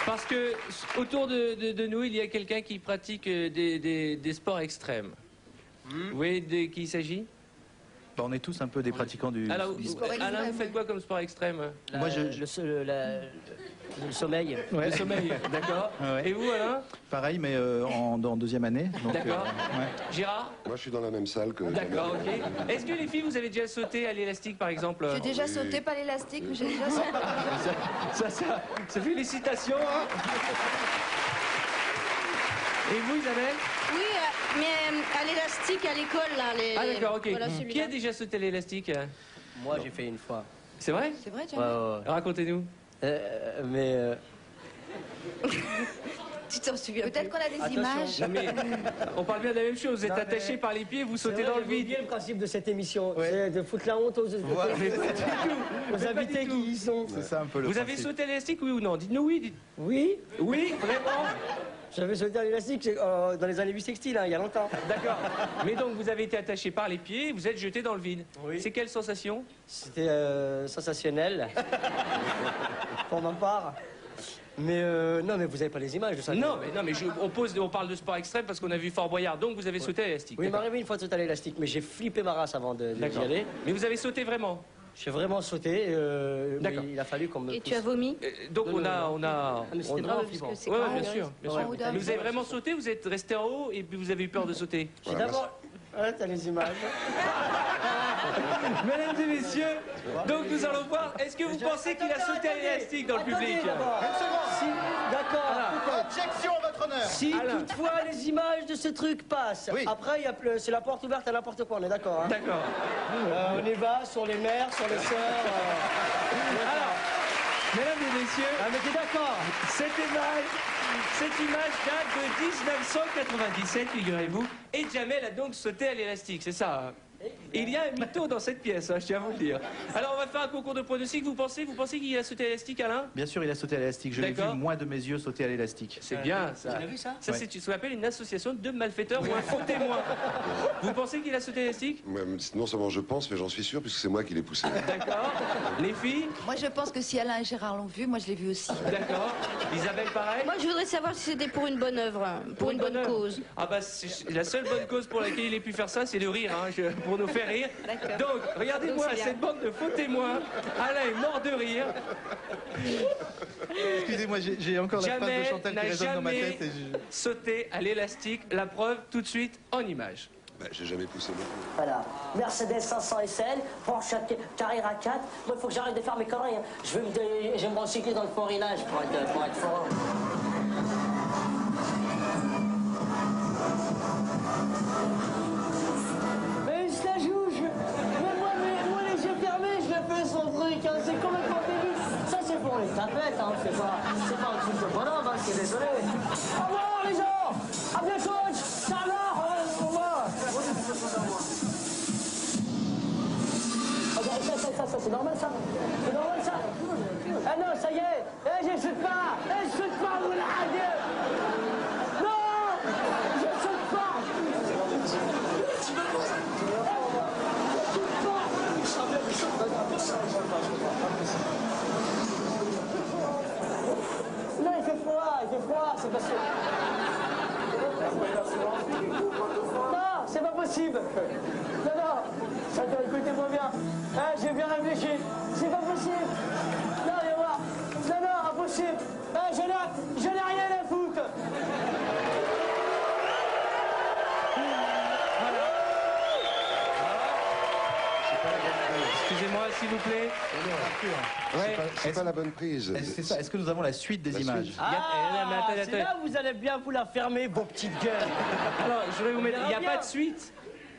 Parce que autour de nous, il y a quelqu'un qui pratique des sports extrêmes. Vous voyez de qui il s'agit? Bah, on est tous un peu des pratiquants du Alors, sport. Alain, vous faites quoi comme sport extrême? Moi, le sommeil. Ouais. Le sommeil, d'accord. Ouais. Et vous, Alain? Pareil, mais en deuxième année. D'accord. Ouais. Gérard? Moi, je suis dans la même salle que... D'accord, ok. Est-ce que les filles, vous avez déjà sauté à l'élastique, par exemple? J'ai déjà sauté, pas l'élastique, mais j'ai déjà sauté. Ça félicitations, hein. Et vous, Isabelle? Oui, mais à l'élastique, à l'école, là. Ah d'accord, ok. Voilà, Qui celui-là. a déjà sauté à l'élastique? Moi, j'ai fait une fois. C'est vrai? C'est vrai, Ouais, ouais, ouais. Racontez-nous. Mais Tu t'en souviens peut-être qu'on a des Attention. images. Non, mais on parle bien de la même chose. Vous êtes Non, mais- attaché par les pieds, vous sautez c'est vrai, dans le j'ai vide. oublié le principe de cette émission, Ouais. c'est de foutre la honte aux, Voilà. Mais pas du tout. aux Mais pas invités du tout. qui y sont. C'est ça un peu le Vous avez principe. sauté à l'élastique, oui ou non? Dites-nous oui. Oui, Oui, vraiment? j'avais sauté à l'élastique dans les années 80, hein, il y a longtemps. D'accord. Mais donc, vous avez été attaché par les pieds, vous êtes jeté dans le vide. Oui. C'est quelle sensation? C'était sensationnel, pour ma part. Mais non, mais vous avez pas les images de ça. Non, mais on parle de sport extrême parce qu'on a vu Fort Boyard. Donc, vous avez sauté à l'élastique. Oui, il m'est D'accord. arrivé une fois de sauter à l'élastique, mais j'ai flippé ma race avant d'y D'accord. aller. Mais vous avez sauté vraiment? J'ai vraiment sauté, mais D'accord. il a fallu qu'on me Et pousse. tu as vomi? Donc, on a... Ah, mais c'était vraiment flippant. c'est Ouais, quand bien même sûr. Bien Ouais. sûr. Ouais. Mais vous avez vraiment sauté? Vous êtes resté en haut et puis vous avez eu peur de sauter? J'ai d'abord... Ah, t'as les images. Mesdames et messieurs, donc nous allons voir. Est-ce que vous pensez qu'il a sauté à l'élastique dans le public? D'accord. Objection, votre honneur. Si Alain. toutefois les images de ce truc passent, Oui. après c'est la porte ouverte à n'importe quoi, on est d'accord, hein? D'accord. On y va sur les mères, sur les sœurs. Alors, mesdames et messieurs, Ah mais t'es d'accord? cette image date de 1997, figurez-vous. Et Jamel a donc sauté à l'élastique, c'est ça, hein? Et il y a un mytho dans cette pièce, hein, je tiens à vous le dire. Alors on va faire un concours de pronostics. Vous pensez qu'il a sauté à l'élastique, Alain? Bien sûr, il a sauté à l'élastique. Je l'ai vu, D'accord. moi de mes yeux, sauter à l'élastique. C'est bien ça. Tu l'as vu ça? Ça, Ouais. c'est ce qu'on appelle une association de malfaiteurs ou un faux témoin. Vous pensez qu'il a sauté à l'élastique? Non seulement je pense, mais j'en suis sûr, puisque c'est moi qui l'ai poussé. D'accord. Les filles? Moi, je pense que si Alain et Gérard l'ont vu, moi, je l'ai vu aussi. D'accord. Isabelle, pareil? Moi, je voudrais savoir si c'était pour une bonne œuvre, pour une bonne œuvre. cause. Ah bah c'est la seule bonne cause pour laquelle il ait pu faire ça, c'est de rire, hein, pour nous faire rire. D'accord. Donc regardez-moi Donc, c'est cette bande de faux témoins. Alain est mort de rire. Excusez-moi, j'ai encore la phrase de Jamel Chantal qui n'a résonne dans ma jamais tête. Et sauté à l'élastique. La preuve tout de suite en image. Bah, j'ai jamais poussé beaucoup. Voilà. Mercedes 500 SL, Porsche Carrera 4. Moi, il faut que j'arrête de faire mes conneries, hein. Je vais me recycler dans le forinage pour être fort. Mais il se la joue, moi les yeux fermés, je le fais son truc, hein. C'est complètement débile. Ça c'est pour les tapettes, hein. C'est pas un truc de bonhomme, hein. Je suis désolé. Au revoir les gens. À bientôt. Ça va, au revoir. Ça, c'est normal ça. C'est normal ça. Ah non, ça y est. Je saute pas. Je saute pas, vous la radio. Non, je saute pas. Non, il fait froid, c'est parce que... Non, c'est pas possible. Non, attends, écoutez-moi bien. J'ai bien réfléchi. C'est pas possible. Non, viens voir. Non, impossible. Je n'ai rien à foutre. Excusez-moi s'il vous plaît. Ouais. C'est pas la bonne prise. c'est ça. Est-ce que nous avons la suite des La images suite. mais attendez, C'est là où vous allez bien vous la fermer, vos petites gueules. Alors je vais vous mettre. Il n'y a bien. pas de suite.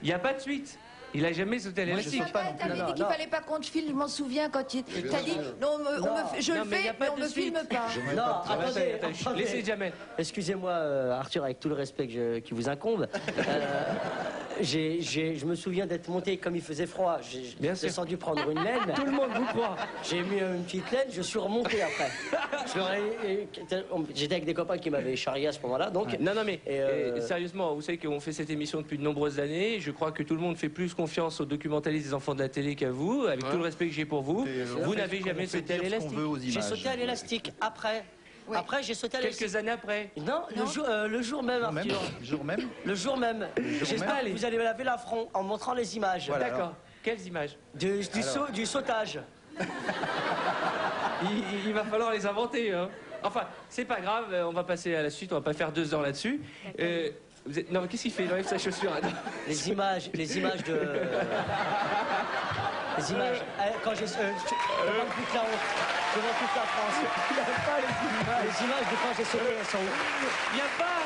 Il n'y a pas de suite. Il a jamais sauté à Moi, je l'élastique. saute pas non plus. T'avais dit qu'il fallait pas qu'on te filme, je m'en souviens quand tu... bien T'as dit, sûr. non, je Non, le mais y a fais, pas mais on de me suite. filme pas. Non, Attendez, attendez. laissez Jamel. Excusez-moi, Arthur, avec tout le respect qui vous incombe. Je me souviens d'être monté comme il faisait froid. J'ai Bien sûr. descendu prendre une laine. Tout le monde vous croit. J'ai mis une petite laine, je suis remonté après. J'étais avec des copains qui m'avaient charrié à ce moment-là, donc... Non, mais Et sérieusement, vous savez qu'on fait cette émission depuis de nombreuses années. Je crois que tout le monde fait plus confiance aux documentalistes des enfants de la télé qu'à vous, avec tout le respect que j'ai pour vous. Et, Vous on n'avez fait- jamais on fait sauté à dire ce qu'on l'élastique. veut aux J'ai images. sauté à l'élastique après. Oui. Après, j'ai sauté à Quelques l'élastique. années après. Non, le jour même, Même, Arthur. le jour même. Le jour même. J'espère même. que vous allez me laver l'affront en montrant les images. Voilà. D'accord. Quelles images? Du sautage. Il va falloir les inventer. Hein. Enfin, c'est pas grave, on va passer à la suite, on va pas faire 2 ans là-dessus. Non, mais qu'est-ce qu'il fait? Il enlève sa chaussure. Les images de... Les images... Quand j'ai... devant toute la honte, devant toute la France. Il n'y a pas les images. Les images de quand j'ai sauté, elles sont où? Il n'y a pas.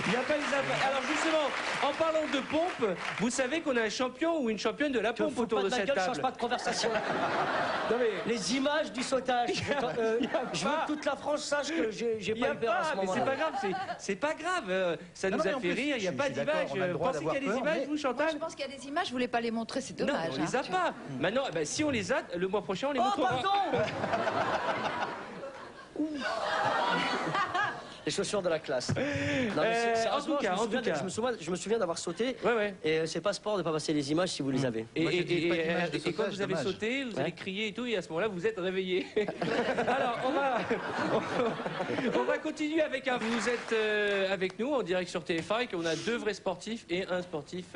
Il n'y a pas les images. Alors justement, en parlant de pompe, vous savez qu'on a un champion ou une championne de la pompe Fous autour pas de de ma cette gueule, table. change pas de conversation. Non mais... Les images du sautage. Je veux que toute la France sache que j'ai Il n'y pas a eu peur à pas, ce mais c'est moment-là. pas grave, c'est pas grave. Ça Non, nous mais a en fait plus, rire, il n'y a je pas suis d'accord, d'images. on a le Vous droit pensez qu'il y a des d'avoir images, peur, vous, Moi, Chantal? je pense qu'il y a des images, je voulais pas les montrer, c'est Non, dommage. on les a hein, tu vois. pas. Maintenant, eh ben, si on les a, le mois prochain, on les Oh, montrera. pardon. Les chaussures de la classe. Non, mais sérieusement, en tout cas. je me souviens d'avoir sauté. Ouais, ouais. Et c'est pas sport de pas passer les images si vous les avez. Moi, j'ai dit pas d'image de Et quand sautage, vous avez dommage. sauté, vous avez Ouais. crié et tout, et à ce moment-là, vous êtes réveillé. Alors, on va continuer avec un. Vous êtes avec nous en direct sur TF1 et qu'on a 2 vrais sportifs et un sportif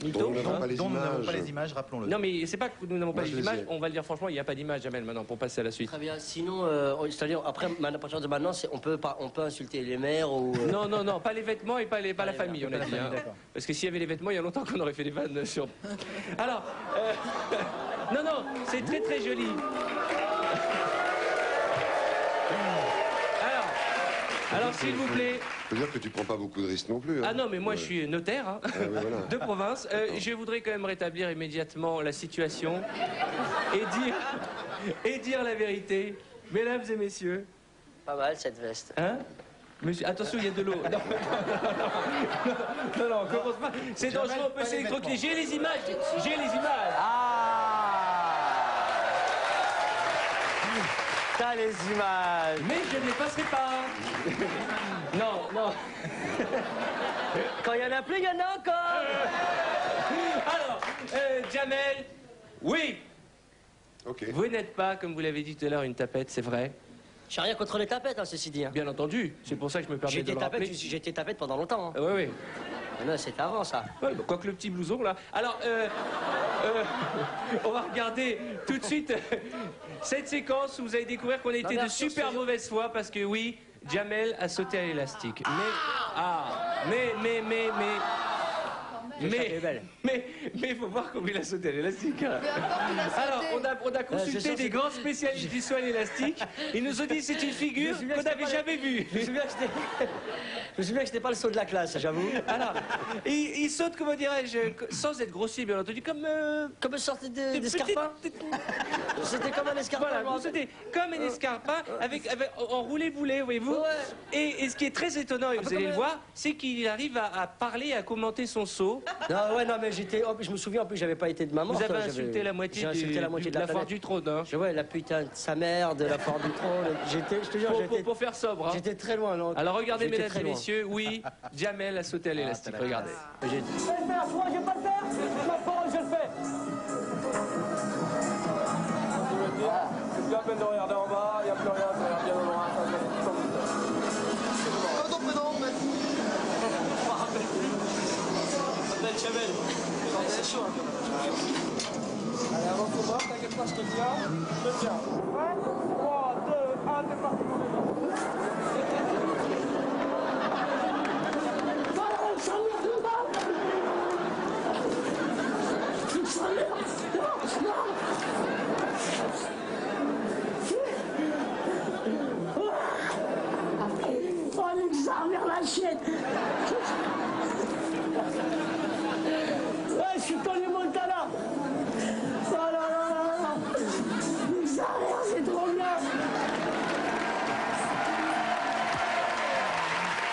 mytho. Dont nous n'avons pas les Dont nous n'avons pas images. les images, rappelons-le. Non, mais c'est pas que nous n'avons pas Moi, je les les images, ai. on va le dire franchement, il n'y a pas d'image, Jamel, maintenant, pour passer à la suite. Très bien. Sinon, c'est-à-dire après, à partir de maintenant, on peut insulter les mères ou. Non, non, non, pas les vêtements et pas la famille, on a la dit. famille, Hein. d'accord. Parce que s'il y avait les vêtements, il y a longtemps qu'on aurait fait des vannes sur. Alors, non, non, c'est très très joli. Alors s'il vous plaît. Ça veut dire que tu prends pas beaucoup de risques non plus. Hein. Ah non, mais moi Ouais. je suis notaire hein, ouais, voilà. de province. Je voudrais quand même rétablir immédiatement la situation et dire la vérité. Mesdames et messieurs, Pas mal cette veste. hein? Monsieur, attention, il y a de l'eau. Non, non, on commence pas. C'est Jamais dangereux, on peut pas les s'électrocuter. vêtements. J'ai les images, j'ai les images. T'as les images. Mais je ne les passerai pas. Non, non. Quand il y en a plus, il y en a encore. Alors, Jamel, oui, Ok. vous n'êtes pas, comme vous l'avez dit tout à l'heure, une tapette, c'est vrai. J'ai rien contre les tapettes, hein, ceci dit. Hein. Bien entendu, c'est pour ça que je me permets de le rappeler. J'ai été tapette pendant longtemps. Hein. Oui, oui. Non, c'était avant ça. Ouais, bah, quoique le petit blouson, là. Alors, on va regarder tout de suite cette séquence où vous allez découvrir qu'on a été mais de Arthur, super c'est- mauvaise foi parce que, oui, Jamel a sauté à l'élastique. Elle est belle. Mais il faut voir comment il a sauté à l'élastique. hein. Peu importe, il a sauté. Alors, on a je consulté sais, des c'est- grands spécialistes du saut à l'élastique. Ils nous ont dit que c'est une figure Je me souviens qu'on que c'était n'avait pas jamais vue. Je me souviens que c'était pas le saut de la classe, j'avoue. Alors, il saute, comment dirais-je, sans être grossier, bien entendu, comme... Comme une sorte des d'escarpin. petites- C'était comme un escarpin. Voilà, je me vous rappelle. sautez comme un escarpin en roulé-boulet, voyez-vous. Ouais. Et ce qui est très étonnant, et vous allez le voir, c'est qu'il arrive à parler, à commenter son saut. Non, ouais, non, mais je me souviens en plus, j'avais pas été de ma mort. Vous avez j'avais- insulté la moitié, j'ai insulté la moitié de la foire planète. du trône, hein. Ouais, la putain de sa mère, de la foire du trône. Je te jure, Pour faire sobre. Hein. j'étais très loin. Non. Alors regardez, J'étais mesdames très et loin. messieurs, oui, Jamel a sauté à l'élastique, regardez. J'ai- Je vais le faire, moi je vais pas le faire. Ma parole, je le fais. C'est plus la peine de regarder en bas, il n'y a plus rien, ça regarde bien au loin, ça va comme Ton prénom, Abdel Chamel. C'est chaud un peu. Allez, avant qu'on voit, t'inquiète pas, je te tiens. Je te tiens. Ouais 3, 2, 1, t'es parti, mon bébé. Oh, l'examen, la chienne. Ouais, je suis Tony Montana. Oh là là là là. L'examen, c'est trop bien.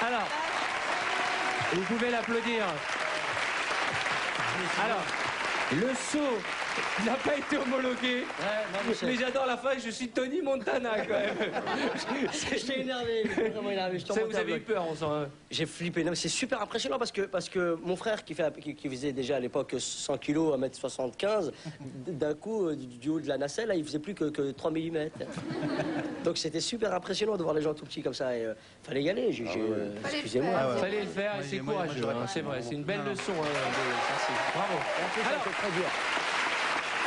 Alors, vous pouvez l'applaudir. Alors, le saut Il n'a pas été homologué. Ouais, non, mais Mais j'adore la fin, je suis Tony Montana quand même. j'étais énervé, j'étais vraiment énervé. Je Ça, vous avez eu peur, on sent. Hein. J'ai flippé. Non, mais c'est super impressionnant parce que mon frère qui faisait déjà à l'époque 100 kg, 1m75, d'un coup, du haut de la nacelle, là, il faisait plus que 3 mm. Donc c'était super impressionnant de voir les gens tout petits comme ça. Et fallait y aller. Excusez-moi. faire. Fallait le faire et c'est courageux. Hein, c'est vrai, c'est une belle leçon. Bravo. En plus, ça, Alors, c'est très dur.